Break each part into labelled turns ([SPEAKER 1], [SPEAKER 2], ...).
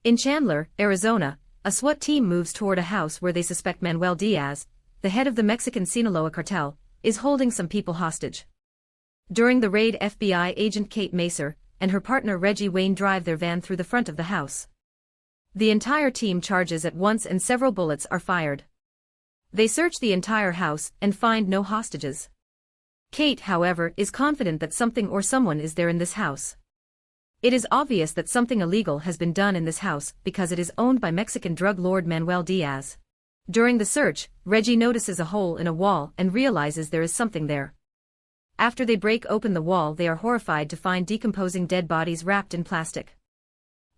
[SPEAKER 1] In Chandler, Arizona, a SWAT team moves toward a house where they suspect Manuel Diaz, the head of the Mexican Sinaloa cartel, is holding some people hostage. During the raid, FBI agent Kate Macer and her partner Reggie Wayne drive their van through the front of the house. The entire team charges at once and several bullets are fired. They search the entire house and find no hostages. Kate, however, is confident that something or someone is there in this house. It is obvious that something illegal has been done in this house because it is owned by Mexican drug lord Manuel Diaz. During the search, Reggie notices a hole in a wall and realizes there is something there. After they break open the wall, they are horrified to find decomposing dead bodies wrapped in plastic.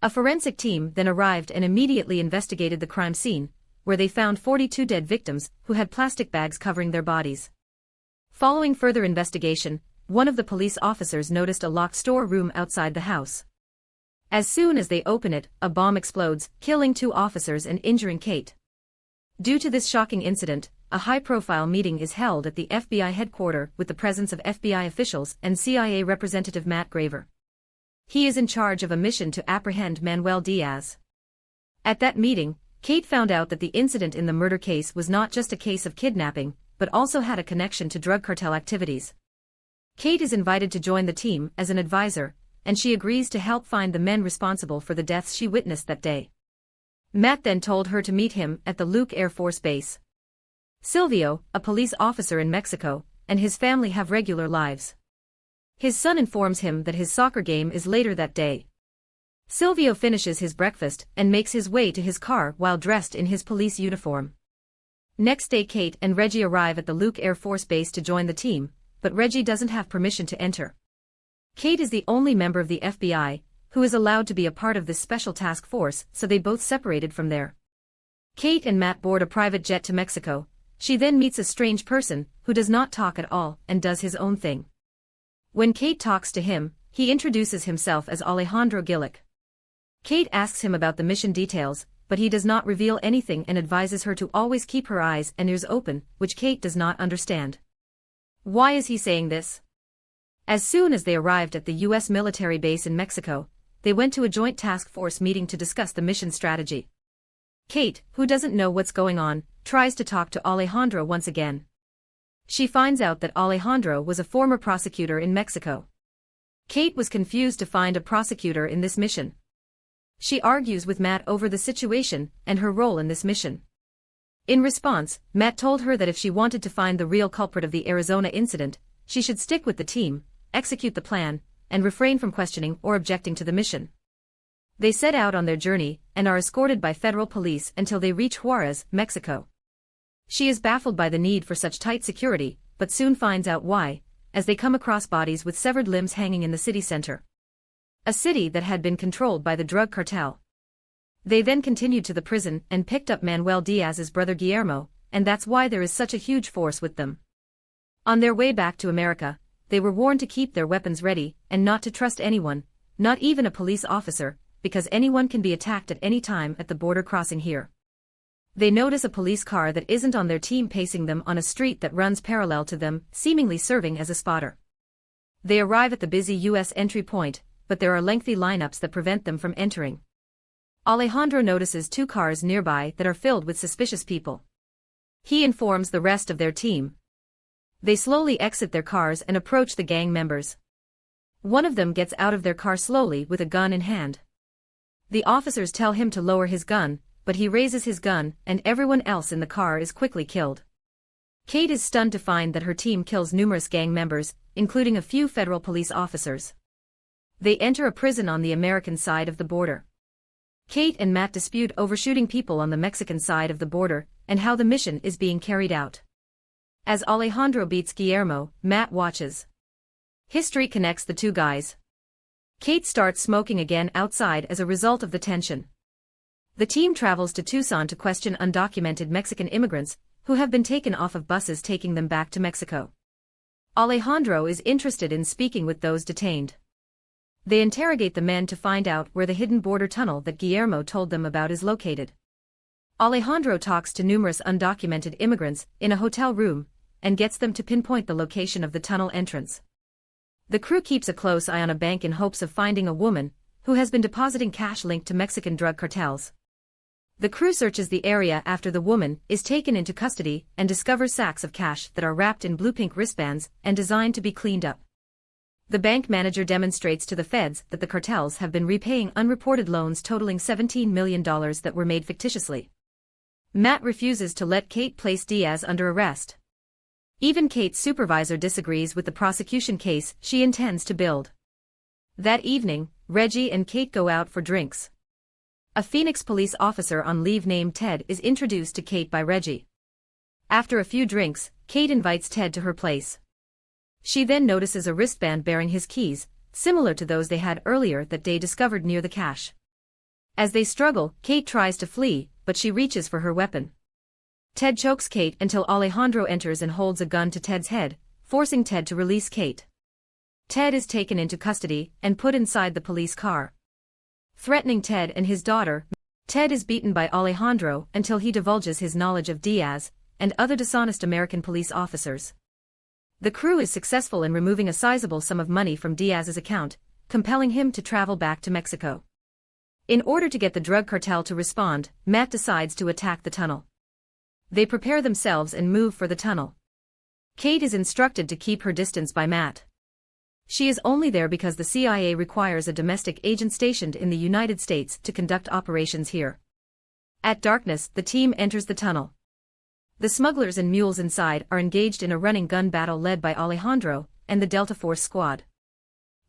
[SPEAKER 1] A forensic team then arrived and immediately investigated the crime scene, where they found 42 dead victims who had plastic bags covering their bodies. Following further investigation, one of the police officers noticed a locked storeroom outside the house. As soon as they open it, a bomb explodes, killing 2 officers and injuring Kate. Due to this shocking incident, a high-profile meeting is held at the FBI headquarters with the presence of FBI officials and CIA Representative Matt Graver. He is in charge of a mission to apprehend Manuel Diaz. At that meeting, Kate found out that the incident in the murder case was not just a case of kidnapping, but also had a connection to drug cartel activities. Kate is invited to join the team as an advisor, and she agrees to help find the men responsible for the deaths she witnessed that day. Matt then told her to meet him at the Luke Air Force Base. Silvio, a police officer in Mexico, and his family have regular lives. His son informs him that his soccer game is later that day. Silvio finishes his breakfast and makes his way to his car while dressed in his police uniform. Next day, Kate and Reggie arrive at the Luke Air Force Base to join the team, but Reggie doesn't have permission to enter. Kate is the only member of the FBI who is allowed to be a part of this special task force, so they both separated from there. Kate and Matt board a private jet to Mexico. She then meets a strange person who does not talk at all and does his own thing. When Kate talks to him, he introduces himself as Alejandro Gillick. Kate asks him about the mission details, but he does not reveal anything and advises her to always keep her eyes and ears open, which Kate does not understand. Why is he saying this? As soon as they arrived at the U.S. military base in Mexico, they went to a joint task force meeting to discuss the mission strategy. Kate, who doesn't know what's going on, tries to talk to Alejandro once again. She finds out that Alejandro was a former prosecutor in Mexico. Kate was confused to find a prosecutor in this mission. She argues with Matt over the situation and her role in this mission. In response, Matt told her that if she wanted to find the real culprit of the Arizona incident, she should stick with the team, execute the plan, and refrain from questioning or objecting to the mission. They set out on their journey and are escorted by federal police until they reach Juarez, Mexico. She is baffled by the need for such tight security, but soon finds out why, as they come across bodies with severed limbs hanging in the city center. A city that had been controlled by the drug cartel. They then continued to the prison and picked up Manuel Diaz's brother Guillermo, and that's why there is such a huge force with them. On their way back to America, they were warned to keep their weapons ready and not to trust anyone, not even a police officer, because anyone can be attacked at any time at the border crossing here. They notice a police car that isn't on their team pacing them on a street that runs parallel to them, seemingly serving as a spotter. They arrive at the busy U.S. entry point, but there are lengthy lineups that prevent them from entering. Alejandro notices 2 cars nearby that are filled with suspicious people. He informs the rest of their team. They slowly exit their cars and approach the gang members. One of them gets out of their car slowly with a gun in hand. The officers tell him to lower his gun, but he raises his gun and everyone else in the car is quickly killed. Kate is stunned to find that her team kills numerous gang members, including a few federal police officers. They enter a prison on the American side of the border. Kate and Matt dispute over shooting people on the Mexican side of the border and how the mission is being carried out. As Alejandro beats Guillermo, Matt watches. History connects the 2 guys. Kate starts smoking again outside as a result of the tension. The team travels to Tucson to question undocumented Mexican immigrants who have been taken off of buses taking them back to Mexico. Alejandro is interested in speaking with those detained. They interrogate the men to find out where the hidden border tunnel that Guillermo told them about is located. Alejandro talks to numerous undocumented immigrants in a hotel room and gets them to pinpoint the location of the tunnel entrance. The crew keeps a close eye on a bank in hopes of finding a woman who has been depositing cash linked to Mexican drug cartels. The crew searches the area after the woman is taken into custody and discovers sacks of cash that are wrapped in blue-pink wristbands and designed to be cleaned up. The bank manager demonstrates to the feds that the cartels have been repaying unreported loans totaling $17 million that were made fictitiously. Matt refuses to let Kate place Diaz under arrest. Even Kate's supervisor disagrees with the prosecution case she intends to build. That evening, Reggie and Kate go out for drinks. A Phoenix police officer on leave named Ted is introduced to Kate by Reggie. After a few drinks, Kate invites Ted to her place. She then notices a wristband bearing his keys, similar to those they had earlier that day discovered near the cache. As they struggle, Kate tries to flee, but she reaches for her weapon. Ted chokes Kate until Alejandro enters and holds a gun to Ted's head, forcing Ted to release Kate. Ted is taken into custody and put inside the police car. Threatening Ted and his daughter, Ted is beaten by Alejandro until he divulges his knowledge of Diaz and other dishonest American police officers. The crew is successful in removing a sizable sum of money from Diaz's account, compelling him to travel back to Mexico. In order to get the drug cartel to respond, Matt decides to attack the tunnel. They prepare themselves and move for the tunnel. Kate is instructed to keep her distance by Matt. She is only there because the CIA requires a domestic agent stationed in the United States to conduct operations here. At darkness, the team enters the tunnel. The smugglers and mules inside are engaged in a running gun battle led by Alejandro and the Delta Force squad.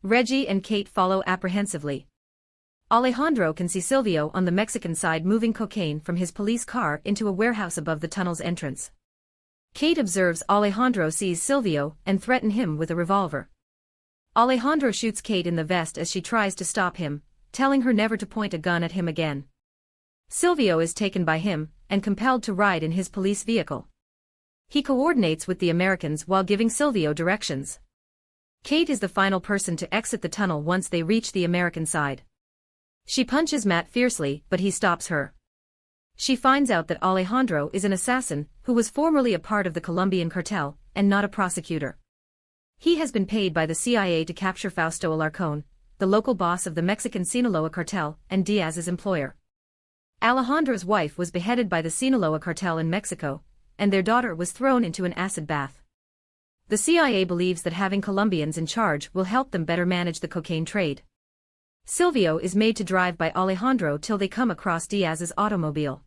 [SPEAKER 1] Reggie and Kate follow apprehensively. Alejandro can see Silvio on the Mexican side moving cocaine from his police car into a warehouse above the tunnel's entrance. Kate observes Alejandro seize Silvio and threaten him with a revolver. Alejandro shoots Kate in the vest as she tries to stop him, telling her never to point a gun at him again. Silvio is taken by him and compelled to ride in his police vehicle. He coordinates with the Americans while giving Silvio directions. Kate is the final person to exit the tunnel once they reach the American side. She punches Matt fiercely, but he stops her. She finds out that Alejandro is an assassin who was formerly a part of the Colombian cartel and not a prosecutor. He has been paid by the CIA to capture Fausto Alarcón, the local boss of the Mexican Sinaloa cartel and Diaz's employer. Alejandro's wife was beheaded by the Sinaloa cartel in Mexico, and their daughter was thrown into an acid bath. The CIA believes that having Colombians in charge will help them better manage the cocaine trade. Silvio is made to drive by Alejandro till they come across Diaz's automobile.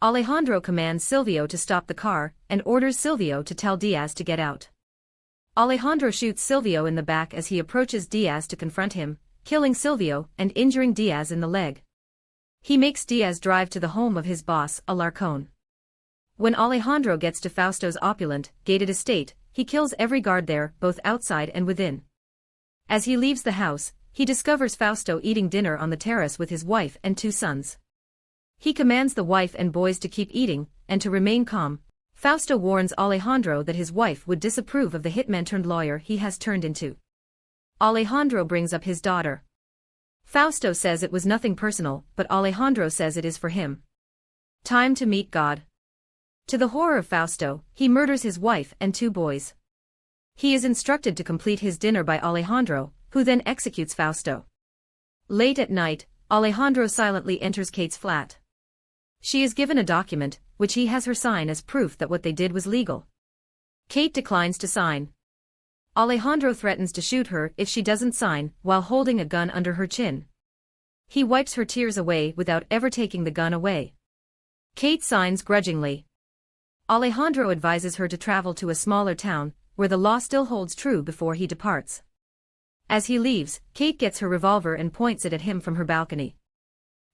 [SPEAKER 1] Alejandro commands Silvio to stop the car and orders Silvio to tell Diaz to get out. Alejandro shoots Silvio in the back as he approaches Diaz to confront him, killing Silvio and injuring Diaz in the leg. He makes Diaz drive to the home of his boss, Alarcón. When Alejandro gets to Fausto's opulent, gated estate, he kills every guard there, both outside and within. As he leaves the house, he discovers Fausto eating dinner on the terrace with his wife and 2 sons. He commands the wife and boys to keep eating and to remain calm. Fausto warns Alejandro that his wife would disapprove of the hitman-turned-lawyer he has turned into. Alejandro brings up his daughter. Fausto says it was nothing personal, but Alejandro says it is for him. Time to meet God. To the horror of Fausto, he murders his wife and 2 boys. He is instructed to complete his dinner by Alejandro, who then executes Fausto. Late at night, Alejandro silently enters Kate's flat. She is given a document, which he has her sign as proof that what they did was legal. Kate declines to sign. Alejandro threatens to shoot her if she doesn't sign, while holding a gun under her chin. He wipes her tears away without ever taking the gun away. Kate signs grudgingly. Alejandro advises her to travel to a smaller town, where the law still holds true before he departs. As he leaves, Kate gets her revolver and points it at him from her balcony.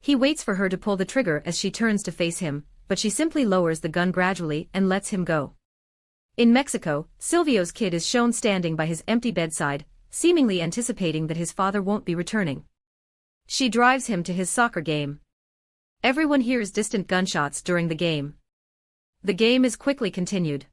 [SPEAKER 1] He waits for her to pull the trigger as she turns to face him, but she simply lowers the gun gradually and lets him go. In Mexico, Silvio's kid is shown standing by his empty bedside, seemingly anticipating that his father won't be returning. She drives him to his soccer game. Everyone hears distant gunshots during the game. The game is quickly continued.